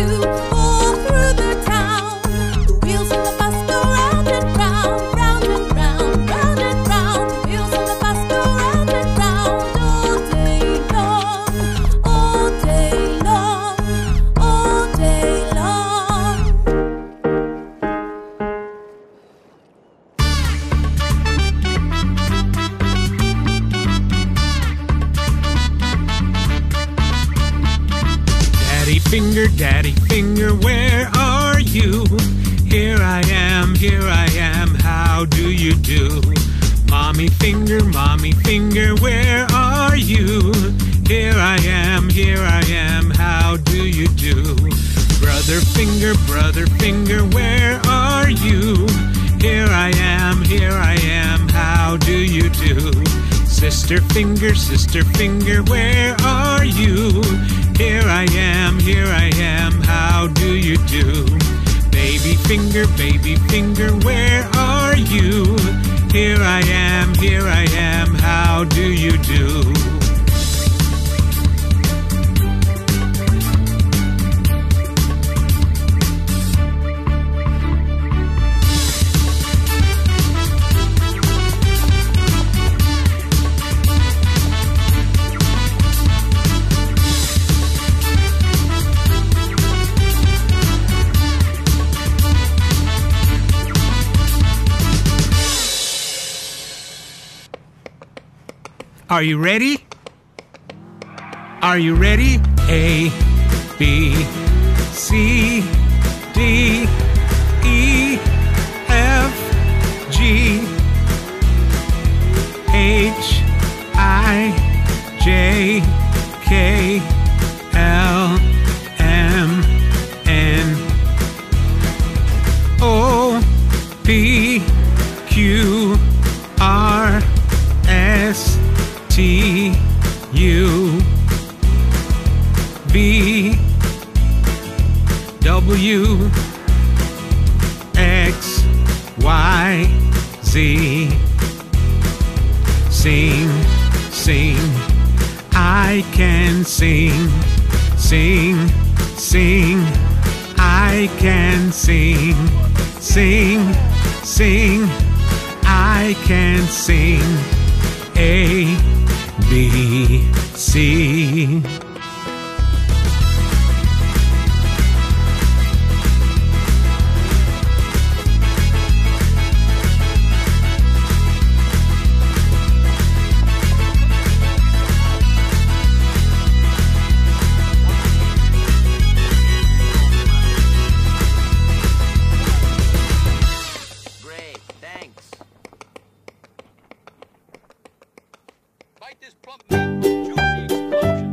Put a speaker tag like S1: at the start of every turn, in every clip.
S1: too. All through the town, the wheels on the bus go round and round, round and round, round and round. The wheels on the bus go round and round all day long, all day long, all day long.
S2: Daddy finger, where are you? Here I am, how do you do? Mommy finger, where are you? Here I am, how do you do? Brother finger, where are you? Here I am, how do you do? Sister finger, where are you? Here I am, how do you do? Baby finger, where are you? Here I am, how do you do? Are you ready? Are you ready? A, B, C, D, E, F, G, H, I, J, K, L, M, N, O, P, Q, R, S, T, U, V, W, X, Y, Z. Sing, I can sing, I can sing, I can sing. A, B, C.
S3: Great, thanks. Bite this plump meat, juicy explosion.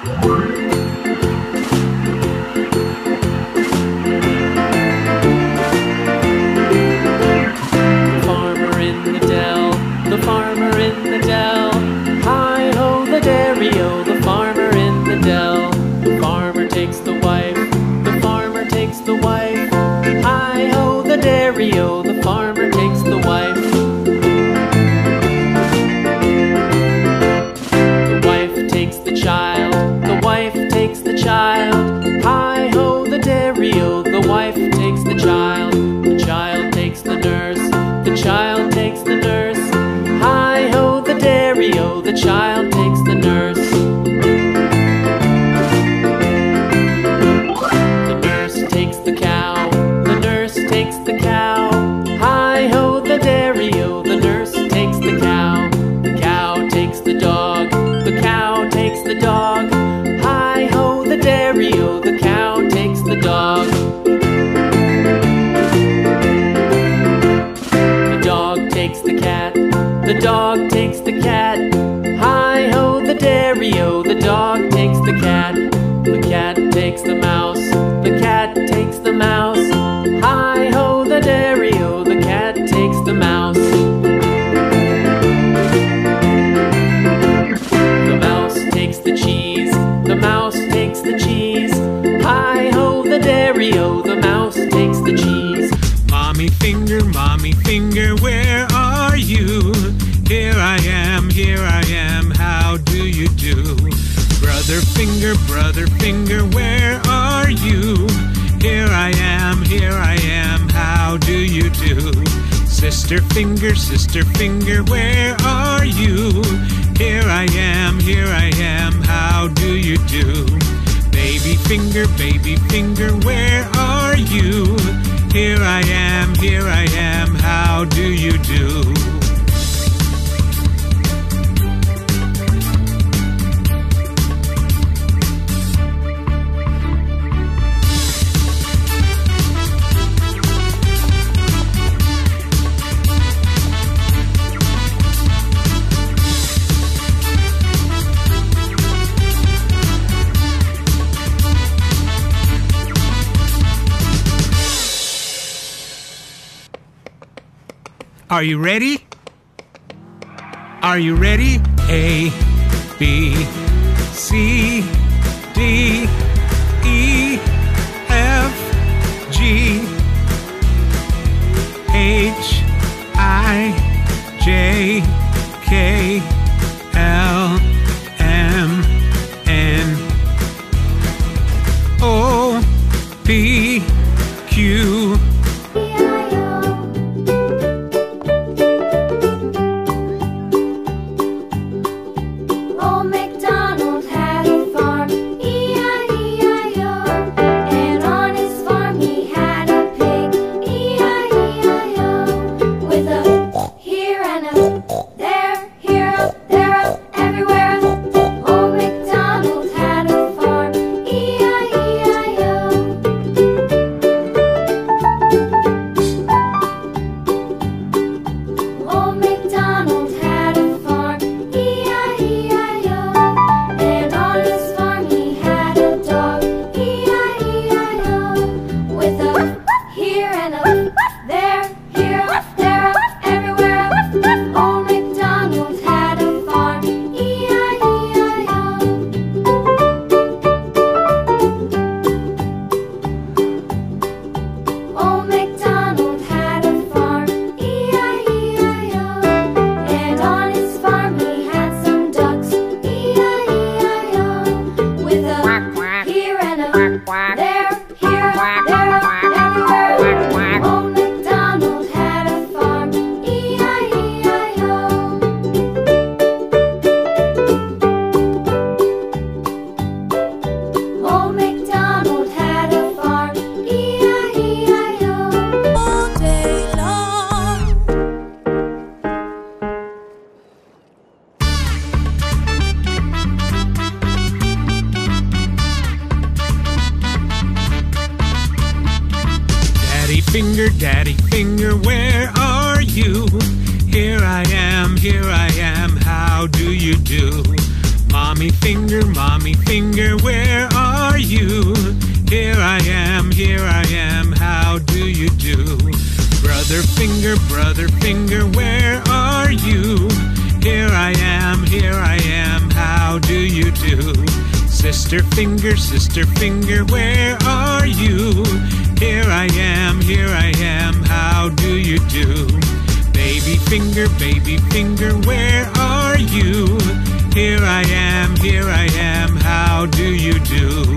S4: The farmer in the dell. Hi-ho, the dairy-o, the farmer in the dell. The farmer takes the wife, the farmer takes the wife. Hi-ho, the dairy-o, the farmer takes the wife. The wife takes the child, the wife takes the child. Hi-ho, the dairy-o, the wife takes the child. The child takes the nurse, the child takes the nurse. Hi-ho, the dairy-o, the child takes the nurse. The nurse takes the cow, the nurse takes the cow. Hi-ho, the dairy-o, the nurse takes the cow. The cow takes the dog, the cow takes the dog. Hi-ho, the dairy-o, the cow takes the dog. The dog takes the cat, the dog takes the cat. Hi-ho, the dairy-o, the dog takes the cat. The cat takes the mouse, the cat takes the mouse. Hi-ho, the dairy-o, the cat takes the mouse. The mouse takes the cheese, the mouse takes the cheese. Hi-ho, the dairy-o, the mouse takes the cheese.
S2: Mommy finger, where are you? Here I am, how do you do? Brother finger, where are you? Here I am, how do you do? Sister finger, where are you? Here I am, how do you do? Baby finger, where are you? Here I am, how do you do? Are you ready? Are you ready? A, B, C, D, E, F, G, H, I, J, K, L, M, N, O, P, Q, Daddy finger, where are you? Here I am, how do you do? Mom Mommy finger, where are you? Here I am, how do you do? Brother finger, where are you? Here I am, how do you do? Sister finger, where are you? Here I am, how do you do? Baby finger, where are you? Here I am, how do you do?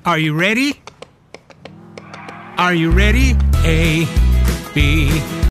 S2: Are you ready? Are you ready? A, B,